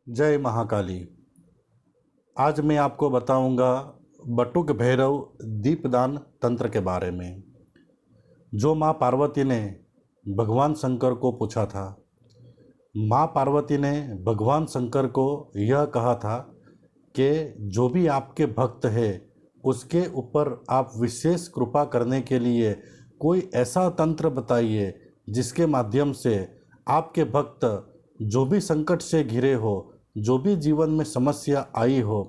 जय महाकाली। आज मैं आपको बताऊंगा बटुक भैरव दीपदान तंत्र के बारे में, जो माँ पार्वती ने भगवान शंकर को पूछा था। माँ पार्वती ने भगवान शंकर को यह कहा था कि जो भी आपके भक्त है उसके ऊपर आप विशेष कृपा करने के लिए कोई ऐसा तंत्र बताइए जिसके माध्यम से आपके भक्त जो भी संकट से घिरे हो, जो भी जीवन में समस्या आई हो,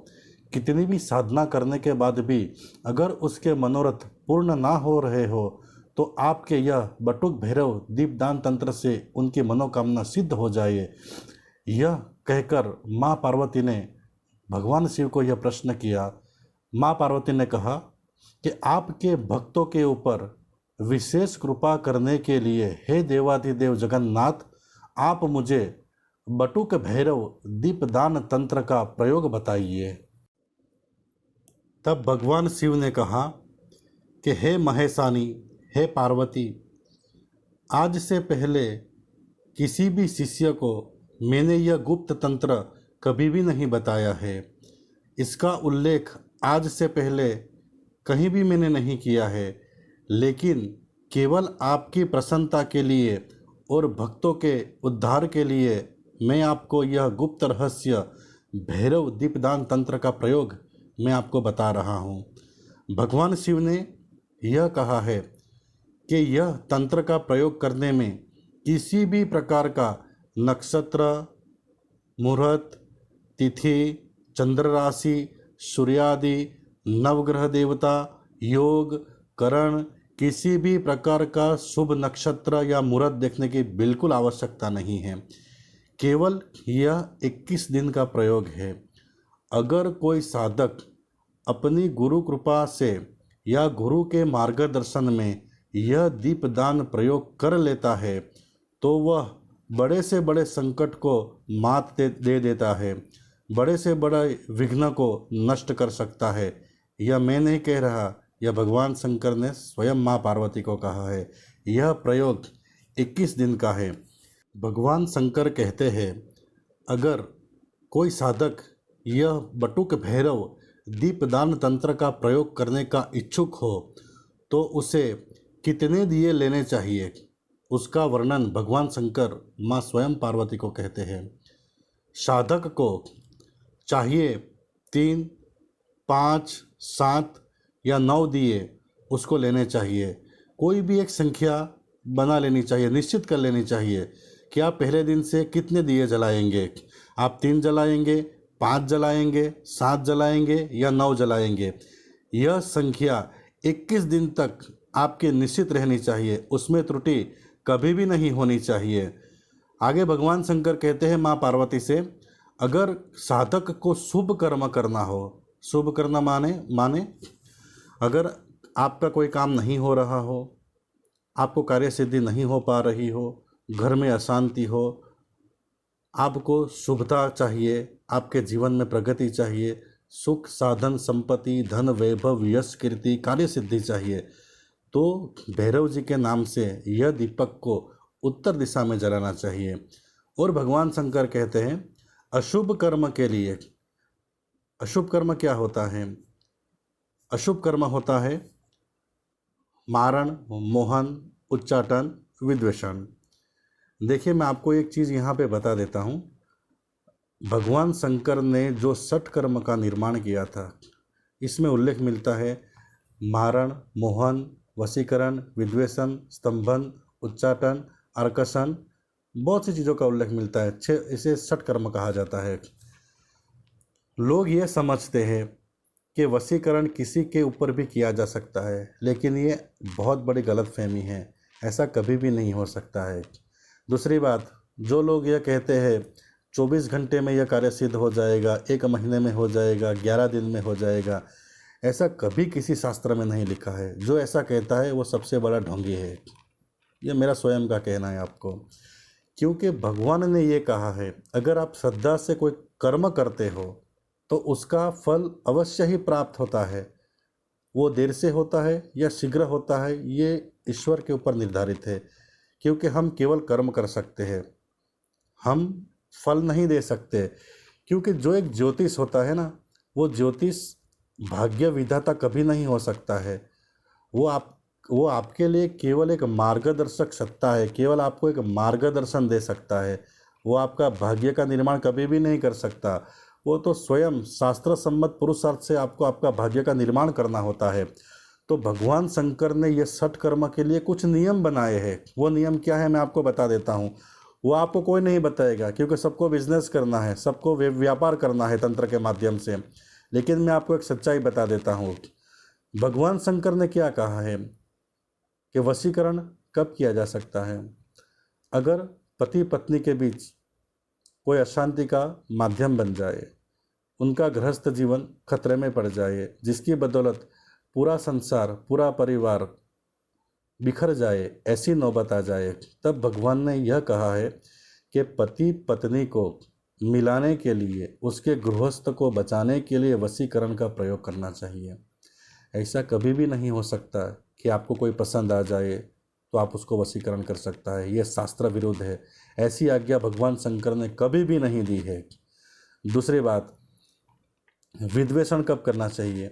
कितनी भी साधना करने के बाद भी अगर उसके मनोरथ पूर्ण ना हो रहे हो तो आपके यह बटुक भैरव दीपदान तंत्र से उनकी मनोकामना सिद्ध हो जाए। यह कहकर माँ पार्वती ने भगवान शिव को यह प्रश्न किया। माँ पार्वती ने कहा कि आपके भक्तों के ऊपर विशेष कृपा करने के लिए हे देवाधिदेव जगन्नाथ, आप मुझे बटुक भैरव दीपदान तंत्र का प्रयोग बताइए। तब भगवान शिव ने कहा कि हे महेशानी, हे पार्वती, आज से पहले किसी भी शिष्य को मैंने यह गुप्त तंत्र कभी भी नहीं बताया है। इसका उल्लेख आज से पहले कहीं भी मैंने नहीं किया है, लेकिन केवल आपकी प्रसन्नता के लिए और भक्तों के उद्धार के लिए मैं आपको यह गुप्त रहस्य भैरव दीपदान तंत्र का प्रयोग मैं आपको बता रहा हूँ। भगवान शिव ने यह कहा है कि यह तंत्र का प्रयोग करने में किसी भी प्रकार का नक्षत्र, मुहूर्त, तिथि, चंद्र राशि, सूर्यादि, नवग्रह देवता, योग, करण, किसी भी प्रकार का शुभ नक्षत्र या मुहूर्त देखने की बिल्कुल आवश्यकता नहीं है। केवल यह 21 दिन का प्रयोग है। अगर कोई साधक अपनी गुरु कृपा से या गुरु के मार्गदर्शन में यह दीपदान प्रयोग कर लेता है तो वह बड़े से बड़े संकट को मात दे देता है, बड़े से बड़े विघ्न को नष्ट कर सकता है। यह मैं नहीं कह रहा, यह भगवान शंकर ने स्वयं माँ पार्वती को कहा है। यह प्रयोग 21 दिन का है। भगवान शंकर कहते हैं, अगर कोई साधक यह बटुक भैरव दीपदान तंत्र का प्रयोग करने का इच्छुक हो तो उसे कितने दिए लेने चाहिए, उसका वर्णन भगवान शंकर माँ स्वयं पार्वती को कहते हैं। साधक को चाहिए 3, 5, 7 या 9 दिए उसको लेने चाहिए। कोई भी एक संख्या बना लेनी चाहिए, निश्चित कर लेनी चाहिए कि आप पहले दिन से कितने दिए जलाएंगे। आप 3 जलाएंगे, 5 जलाएंगे, 7 जलाएंगे या 9 जलाएंगे। यह संख्या 21 दिन तक आपके निश्चित रहनी चाहिए, उसमें त्रुटि कभी भी नहीं होनी चाहिए। आगे भगवान शंकर कहते हैं माँ पार्वती से, अगर साधक को शुभ कर्म करना हो, शुभ करना माने अगर आपका कोई काम नहीं हो रहा हो, आपको कार्य सिद्धि नहीं हो पा रही हो, घर में अशांति हो, आपको शुभता चाहिए, आपके जीवन में प्रगति चाहिए, सुख, साधन, संपत्ति, धन, वैभव, यश, कीर्ति, कार्य सिद्धि चाहिए, तो भैरव जी के नाम से यह दीपक को उत्तर दिशा में जलाना चाहिए। और भगवान शंकर कहते हैं अशुभ कर्म के लिए, अशुभ कर्म क्या होता है? अशुभ कर्म होता है मारण, मोहन, उच्चाटन, विद्वेषण। देखिए, मैं आपको एक चीज़ यहाँ पे बता देता हूँ। भगवान शंकर ने जो 6 कर्म का निर्माण किया था, इसमें उल्लेख मिलता है मारण, मोहन, वशीकरण, विद्वेषण, स्तंभन, उच्चाटन, अर्कसन, बहुत सी चीज़ों का उल्लेख मिलता है। इसे 6 कर्म कहा जाता है। लोग ये समझते हैं कि वशीकरण किसी के ऊपर भी किया जा सकता है, लेकिन ये बहुत बड़ी गलतफहमी है। ऐसा कभी भी नहीं हो सकता है। दूसरी बात, जो लोग यह कहते हैं 24 घंटे में यह कार्य सिद्ध हो जाएगा, 1 महीने में हो जाएगा, 11 दिन में हो जाएगा, ऐसा कभी किसी शास्त्र में नहीं लिखा है। जो ऐसा कहता है वो सबसे बड़ा ढोंगी है। यह मेरा स्वयं का कहना है आपको, क्योंकि भगवान ने ये कहा है अगर आप श्रद्धा से कोई कर्म करते हो तो उसका फल अवश्य ही प्राप्त होता है। वो देर से होता है या शीघ्र होता है, ये ईश्वर के ऊपर निर्धारित है, क्योंकि हम केवल कर्म कर सकते हैं, हम फल नहीं दे सकते। क्योंकि जो एक ज्योतिष होता है ना, वो ज्योतिष भाग्य विधाता कभी नहीं हो सकता है। वो आपके लिए केवल एक मार्गदर्शक सत्ता है, केवल आपको एक मार्गदर्शन दे सकता है। वो आपका भाग्य का निर्माण कभी भी नहीं कर सकता। वो तो स्वयं शास्त्र सम्मत पुरुषार्थ से आपको आपका भाग्य का निर्माण करना होता है। तो भगवान शंकर ने ये षट कर्म के लिए कुछ नियम बनाए हैं। वो नियम क्या है मैं आपको बता देता हूँ। वो आपको कोई नहीं बताएगा, क्योंकि सबको बिजनेस करना है, सबको व्यापार करना है तंत्र के माध्यम से। लेकिन मैं आपको एक सच्चाई बता देता हूँ। भगवान शंकर ने क्या कहा है कि वशीकरण कब किया जा सकता है? अगर पति पत्नी के बीच कोई अशांति का माध्यम बन जाए, उनका गृहस्थ जीवन खतरे में पड़ जाए, जिसकी बदौलत पूरा संसार, पूरा परिवार बिखर जाए, ऐसी नौबत आ जाए, तब भगवान ने यह कहा है कि पति पत्नी को मिलाने के लिए, उसके गृहस्थ को बचाने के लिए वशीकरण का प्रयोग करना चाहिए। ऐसा कभी भी नहीं हो सकता कि आपको कोई पसंद आ जाए तो आप उसको वशीकरण कर सकता है। यह शास्त्र विरुद्ध है। ऐसी आज्ञा भगवान शंकर ने कभी भी नहीं दी है। दूसरी बात, विद्वेषण कब करना चाहिए?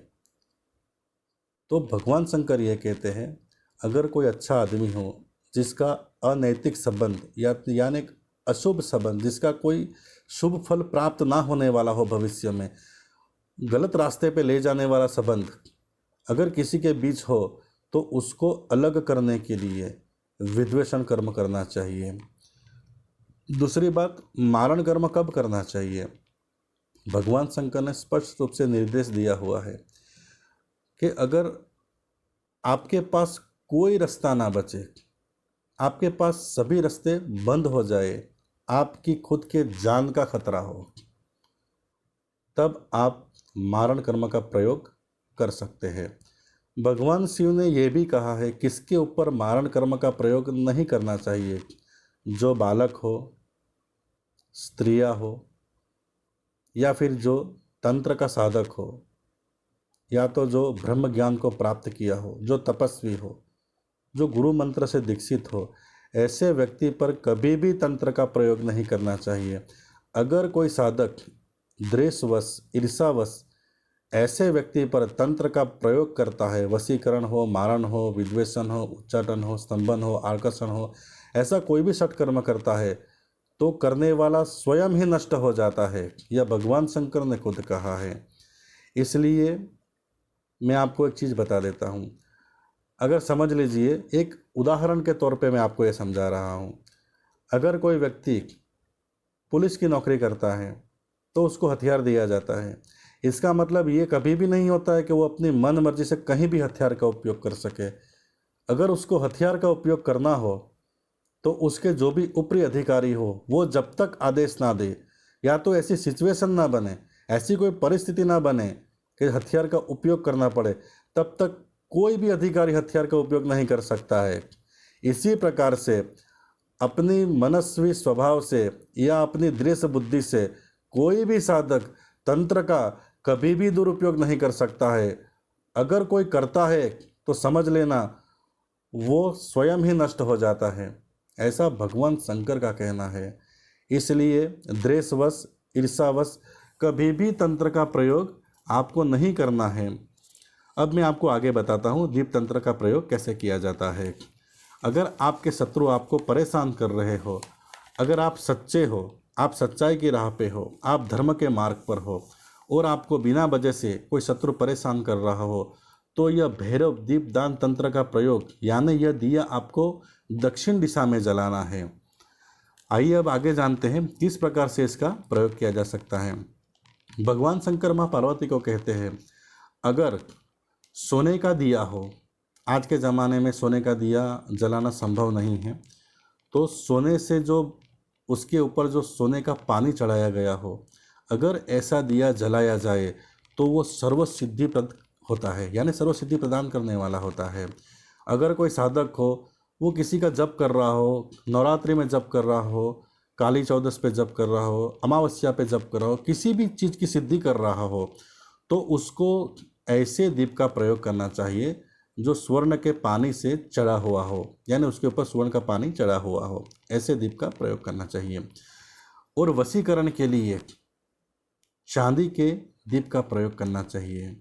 तो भगवान शंकर यह कहते हैं, अगर कोई अच्छा आदमी हो जिसका अनैतिक संबंध यानी अशुभ संबंध, जिसका कोई शुभ फल प्राप्त ना होने वाला हो, भविष्य में गलत रास्ते पे ले जाने वाला संबंध अगर किसी के बीच हो, तो उसको अलग करने के लिए विद्वेषण कर्म करना चाहिए। दूसरी बात, मारण कर्म कब करना चाहिए? भगवान शंकर ने स्पष्ट रूप से निर्देश दिया हुआ है कि अगर आपके पास कोई रास्ता ना बचे, आपके पास सभी रास्ते बंद हो जाए, आपकी खुद के जान का खतरा हो, तब आप मारण कर्म का प्रयोग कर सकते हैं। भगवान शिव ने यह भी कहा है किसके ऊपर मारण कर्म का प्रयोग नहीं करना चाहिए? जो बालक हो, स्त्रियां हो, या फिर जो तंत्र का साधक हो, या तो जो ब्रह्म ज्ञान को प्राप्त किया हो, जो तपस्वी हो, जो गुरु मंत्र से दीक्षित हो, ऐसे व्यक्ति पर कभी भी तंत्र का प्रयोग नहीं करना चाहिए। अगर कोई साधक द्वेषवश, ईर्षावश ऐसे व्यक्ति पर तंत्र का प्रयोग करता है, वशीकरण हो, मारण हो, विद्वेषण हो, उच्चाटन हो, स्तंभन हो, आकर्षण हो, ऐसा कोई भी षटकर्म करता है, तो करने वाला स्वयं ही नष्ट हो जाता है। यह भगवान शंकर ने खुद कहा है। इसलिए मैं आपको एक चीज़ बता देता हूँ। अगर समझ लीजिए, एक उदाहरण के तौर पे मैं आपको ये समझा रहा हूँ। अगर कोई व्यक्ति पुलिस की नौकरी करता है तो उसको हथियार दिया जाता है। इसका मतलब ये कभी भी नहीं होता है कि वो अपनी मन मर्जी से कहीं भी हथियार का उपयोग कर सके। अगर उसको हथियार का उपयोग करना हो तो उसके जो भी ऊपरी अधिकारी हो, वो जब तक आदेश ना दे, या तो ऐसी सिचुएशन ना बने, ऐसी कोई परिस्थिति ना बने कि हथियार का उपयोग करना पड़े, तब तक कोई भी अधिकारी हथियार का उपयोग नहीं कर सकता है। इसी प्रकार से अपनी मनस्वी स्वभाव से या अपनी दृढ़ बुद्धि से कोई भी साधक तंत्र का कभी भी दुरुपयोग नहीं कर सकता है। अगर कोई करता है तो समझ लेना वो स्वयं ही नष्ट हो जाता है। ऐसा भगवान शंकर का कहना है। इसलिए द्वेषवश, ईर्षावश कभी भी तंत्र का प्रयोग आपको नहीं करना है। अब मैं आपको आगे बताता हूँ दीप तंत्र का प्रयोग कैसे किया जाता है। अगर आपके शत्रु आपको परेशान कर रहे हो, अगर आप सच्चे हो, आप सच्चाई की राह पे हो, आप धर्म के मार्ग पर हो, और आपको बिना वजह से कोई शत्रु परेशान कर रहा हो, तो यह भैरव दीप दान तंत्र का प्रयोग, यानी यह दिया आपको दक्षिण दिशा में जलाना है। आइए अब आगे जानते हैं किस प्रकार से इसका प्रयोग किया जा सकता है। भगवान शंकर माँ पार्वती को कहते हैं, अगर सोने का दिया हो, आज के ज़माने में सोने का दिया जलाना संभव नहीं है, तो सोने से जो उसके ऊपर जो सोने का पानी चढ़ाया गया हो, अगर ऐसा दिया जलाया जाए तो वो सर्वसिद्धिप्रद होता है, यानी सर्वसिद्धि प्रदान करने वाला होता है। अगर कोई साधक हो, वो किसी का जप कर रहा हो, नवरात्रि में जप कर रहा हो, काली चौदस पे जप कर रहा हो, अमावस्या पे जप कर रहा हो, किसी भी चीज़ की सिद्धि कर रहा हो, तो उसको ऐसे दीप का प्रयोग करना चाहिए जो स्वर्ण के पानी से चढ़ा हुआ हो, यानी उसके ऊपर स्वर्ण का पानी चढ़ा हुआ हो। ऐसे दीप का प्रयोग करना चाहिए। और वशीकरण के लिए चांदी के दीप का प्रयोग करना चाहिए।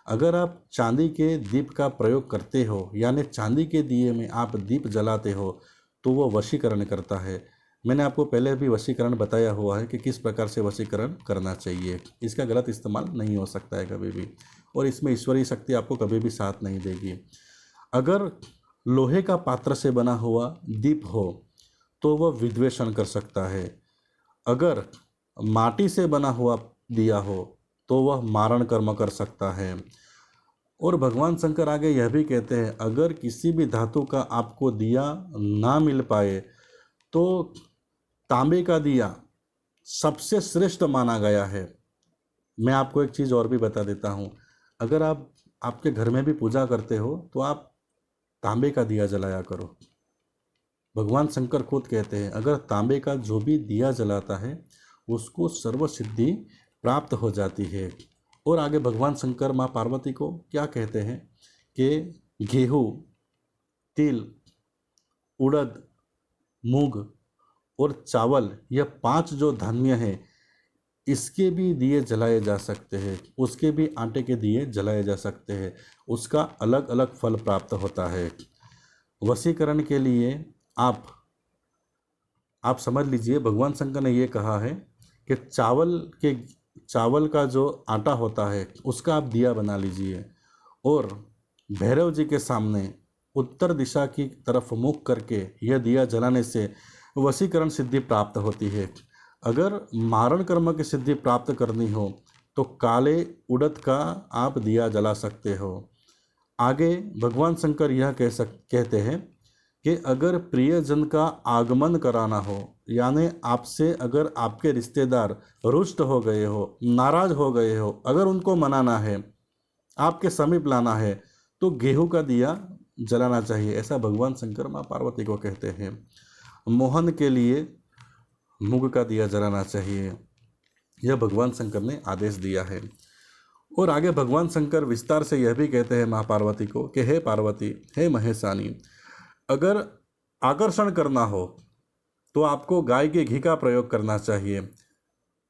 अगर आप चांदी के दीप का प्रयोग करते हो यानी चांदी के दिए में आप दीप जलाते हो तो वो वशीकरण करता है। मैंने आपको पहले भी वशीकरण बताया हुआ है कि किस प्रकार से वशीकरण करना चाहिए। इसका गलत इस्तेमाल नहीं हो सकता है कभी भी, और इसमें ईश्वरीय शक्ति आपको कभी भी साथ नहीं देगी। अगर लोहे का पात्र से बना हुआ दीप हो तो वह विद्वेषण कर सकता है। अगर माटी से बना हुआ दिया हो तो वह मारण कर्म कर सकता है। और भगवान शंकर आगे यह भी कहते हैं, अगर किसी भी धातु का आपको दिया ना मिल पाए तो तांबे का दिया सबसे श्रेष्ठ माना गया है। मैं आपको एक चीज़ और भी बता देता हूँ, अगर आप आपके घर में भी पूजा करते हो तो आप तांबे का दिया जलाया करो। भगवान शंकर खुद कहते हैं, अगर तांबे का जो भी दिया जलाता है उसको सर्व सिद्धि प्राप्त हो जाती है। और आगे भगवान शंकर माँ पार्वती को क्या कहते हैं कि गेहूँ, तिल, उड़द, मूंग और चावल, यह 5 जो धान्य हैं इसके भी दिए जलाए जा सकते हैं, उसके भी आटे के दिए जलाए जा सकते हैं, उसका अलग अलग फल प्राप्त होता है। वशीकरण के लिए आप समझ लीजिए, भगवान शंकर ने ये कहा है कि चावल का जो आटा होता है उसका आप दिया बना लीजिए और भैरव जी के सामने उत्तर दिशा की तरफ मुख करके यह दिया जलाने से वशीकरण सिद्धि प्राप्त होती है। अगर मारण कर्म की सिद्धि प्राप्त करनी हो तो काले उड़द का आप दिया जला सकते हो। आगे भगवान शंकर यह कहते हैं कि अगर प्रियजन का आगमन कराना हो यानी आपसे अगर आपके रिश्तेदार रुष्ट हो गए हो, नाराज हो गए हो, अगर उनको मनाना है, आपके समीप लाना है तो गेहूं का दिया जलाना चाहिए। ऐसा भगवान शंकर माँ पार्वती को कहते हैं। मोहन के लिए मूंग का दिया जलाना चाहिए, यह भगवान शंकर ने आदेश दिया है। और आगे भगवान शंकर विस्तार से यह भी कहते हैं माँ पार्वती को कि हे पार्वती, हे महेशानी, अगर आकर्षण करना हो तो आपको गाय के घी का प्रयोग करना चाहिए।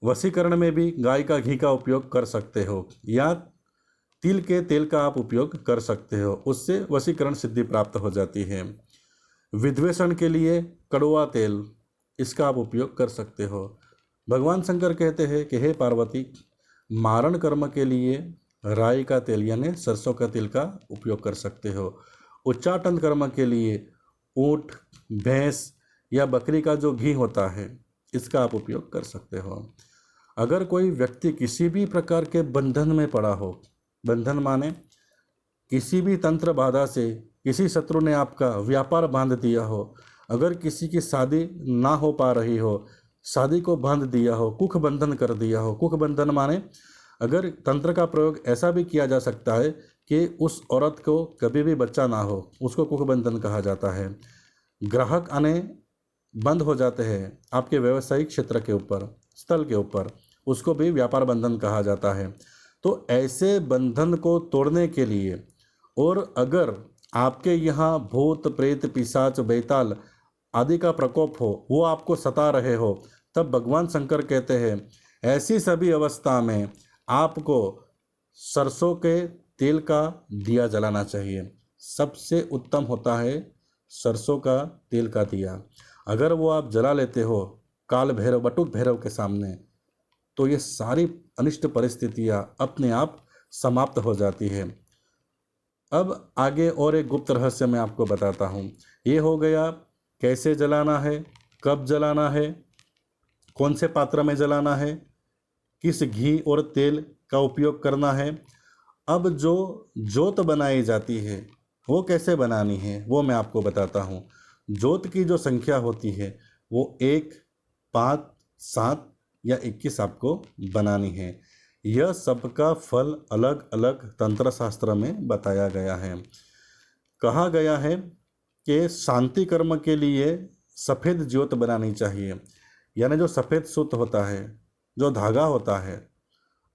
वशीकरण में भी गाय का घी का उपयोग कर सकते हो या तिल के तेल का आप उपयोग कर सकते हो, उससे वशीकरण सिद्धि प्राप्त हो जाती है। विद्वेषण के लिए कड़वा तेल, इसका आप उपयोग कर सकते हो। भगवान शंकर कहते हैं कि हे पार्वती, मारण कर्म के लिए राई का तेल यानी सरसों का तेल का उपयोग कर सकते हो। उच्चाटन कर्म के लिए ऊँट, भैंस या बकरी का जो घी होता है इसका आप उपयोग कर सकते हो। अगर कोई व्यक्ति किसी भी प्रकार के बंधन में पड़ा हो, बंधन माने किसी भी तंत्र बाधा से किसी शत्रु ने आपका व्यापार बांध दिया हो, अगर किसी की शादी ना हो पा रही हो, शादी को बांध दिया हो, कुख बंधन कर दिया हो। कुख बंधन माने अगर तंत्र का प्रयोग ऐसा भी किया जा सकता है कि उस औरत को कभी भी बच्चा ना हो, उसको कुख बंधन कहा जाता है। ग्राहक आने बंद हो जाते हैं आपके व्यवसायिक क्षेत्र के ऊपर, स्थल के ऊपर, उसको भी व्यापार बंधन कहा जाता है। तो ऐसे बंधन को तोड़ने के लिए, और अगर आपके यहाँ भूत प्रेत पिशाच बैताल आदि का प्रकोप हो, वो आपको सता रहे हो, तब भगवान शंकर कहते हैं ऐसी सभी अवस्था में आपको सरसों के तेल का दिया जलाना चाहिए। सबसे उत्तम होता है सरसों का तेल का दिया। अगर वो आप जला लेते हो काल भैरव, बटुक भैरव के सामने, तो ये सारी अनिष्ट परिस्थितियाँ अपने आप समाप्त हो जाती है। अब आगे और एक गुप्त रहस्य मैं आपको बताता हूँ। ये हो गया कैसे जलाना है, कब जलाना है, कौन से पात्र में जलाना है, किस घी और तेल का उपयोग करना है। अब जो जोत बनाई जाती है वो कैसे बनानी है वो मैं आपको बताता हूँ। जोत की जो संख्या होती है वो 1, 5, 7 या 21 आपको बनानी है। यह सबका फल अलग अलग तंत्र शास्त्र में बताया गया है। कहा गया है कि शांति कर्म के लिए सफ़ेद ज्योत बनानी चाहिए, यानी जो सफ़ेद सूत होता है, जो धागा होता है,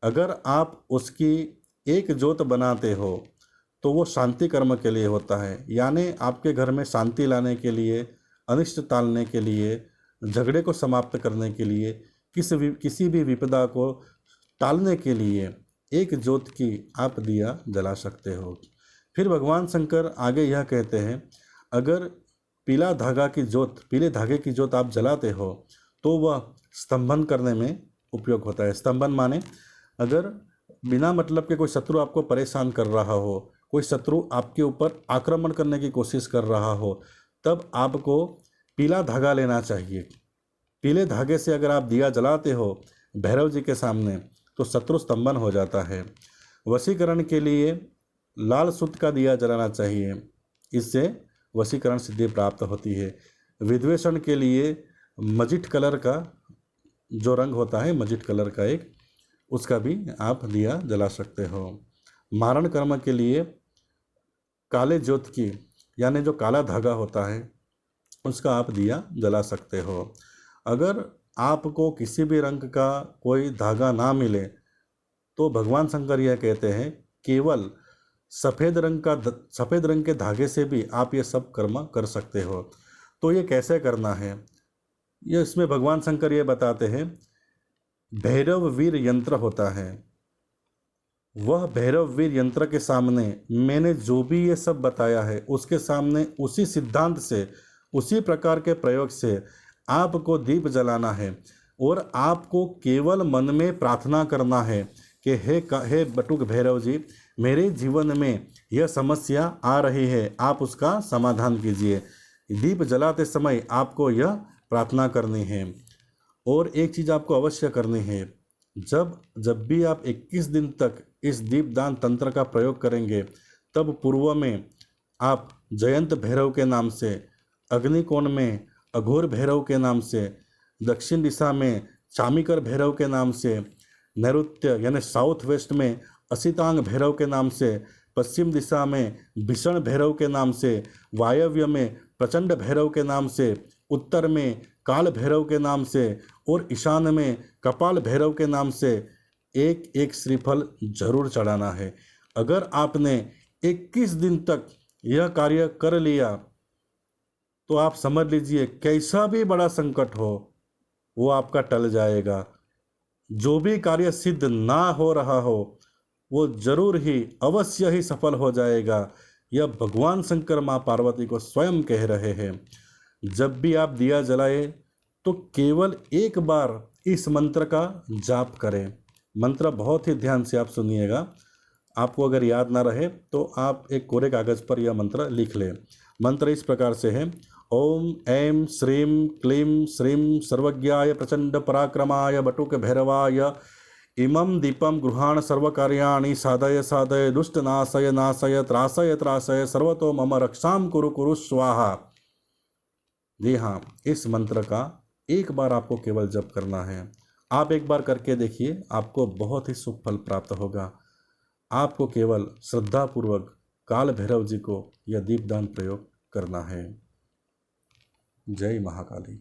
अगर आप उसकी एक ज्योत बनाते हो तो वो शांति कर्म के लिए होता है, यानी आपके घर में शांति लाने के लिए, अनिष्ट टालने के लिए, झगड़े को समाप्त करने के लिए, किसी भी विपदा को टालने के लिए एक ज्योत की आप दिया जला सकते हो। फिर भगवान शंकर आगे यह कहते हैं, अगर पीले धागे की ज्योत आप जलाते हो तो वह स्तंभन करने में उपयोग होता है। स्तंभन माने अगर बिना मतलब के कोई शत्रु आपको परेशान कर रहा हो, कोई शत्रु आपके ऊपर आक्रमण करने की कोशिश कर रहा हो, तब आपको पीला धागा लेना चाहिए। पीले धागे से अगर आप दिया जलाते हो भैरव जी के सामने तो शत्रु स्तंभन हो जाता है। वशीकरण के लिए लाल सूत का दिया जलाना चाहिए, इससे वशीकरण सिद्धि प्राप्त होती है। विद्वेषण के लिए मजिट कलर का जो रंग होता है, मजिट कलर का एक, उसका भी आप दिया जला सकते हो। मारण कर्म के लिए काले ज्योत की यानी जो काला धागा होता है उसका आप दिया जला सकते हो। अगर आपको किसी भी रंग का कोई धागा ना मिले तो भगवान शंकर यह कहते हैं केवल सफ़ेद रंग के धागे से भी आप ये सब कर्म कर सकते हो। तो ये कैसे करना है, ये इसमें भगवान शंकर ये बताते हैं। भैरव वीर यंत्र होता है, वह भैरव वीर यंत्र के सामने मैंने जो भी ये सब बताया है उसके सामने उसी सिद्धांत से, उसी प्रकार के प्रयोग से आपको दीप जलाना है और आपको केवल मन में प्रार्थना करना है कि हे बटुक भैरव जी, मेरे जीवन में यह समस्या आ रही है, आप उसका समाधान कीजिए। दीप जलाते समय आपको यह प्रार्थना करनी है। और एक चीज़ आपको अवश्य करनी है, जब भी आप 21 दिन तक इस दीपदान तंत्र का प्रयोग करेंगे तब पूर्व में आप जयंत भैरव के नाम से, अग्निकोण में अघोर भैरव के नाम से, दक्षिण दिशा में चामिकर भैरव के नाम से, नैऋत्य यानी साउथ वेस्ट में असितांग भैरव के नाम से, पश्चिम दिशा में भीषण भैरव के नाम से, वायव्य में प्रचंड भैरव के नाम से, उत्तर में काल भैरव के नाम से और ईशान में कपाल भैरव के नाम से एक एक श्रीफल जरूर चढ़ाना है। अगर आपने 21 दिन तक यह कार्य कर लिया तो आप समझ लीजिए कैसा भी बड़ा संकट हो वो आपका टल जाएगा। जो भी कार्य सिद्ध ना हो रहा हो वो जरूर ही अवश्य ही सफल हो जाएगा। यह भगवान शंकर माँ पार्वती को स्वयं कह रहे हैं। जब भी आप दिया जलाए तो केवल एक बार इस मंत्र का जाप करें। मंत्र बहुत ही ध्यान से आप सुनिएगा। आपको अगर याद ना रहे तो आप एक कोरे कागज पर यह मंत्र लिख लें। मंत्र इस प्रकार से है, ओम ऐं श्रीं क्लीं श्रीं सर्वज्ञाय प्रचंड पराक्रमाय बटुक भैरवाय इमं दीपम गृहाण सर्वकार्याणि साधय साधय दुष्ट नाशय नाशय त्रासय त्रासय सर्वतो मम रक्षाम कुरु कुरु स्वाहा। जी हाँ, इस मंत्र का एक बार आपको केवल जप करना है। आप एक बार करके देखिए, आपको बहुत ही शुभ फल प्राप्त होगा। आपको केवल श्रद्धापूर्वक काल भैरव जी को यह दीपदान प्रयोग करना है। जय महाकाली।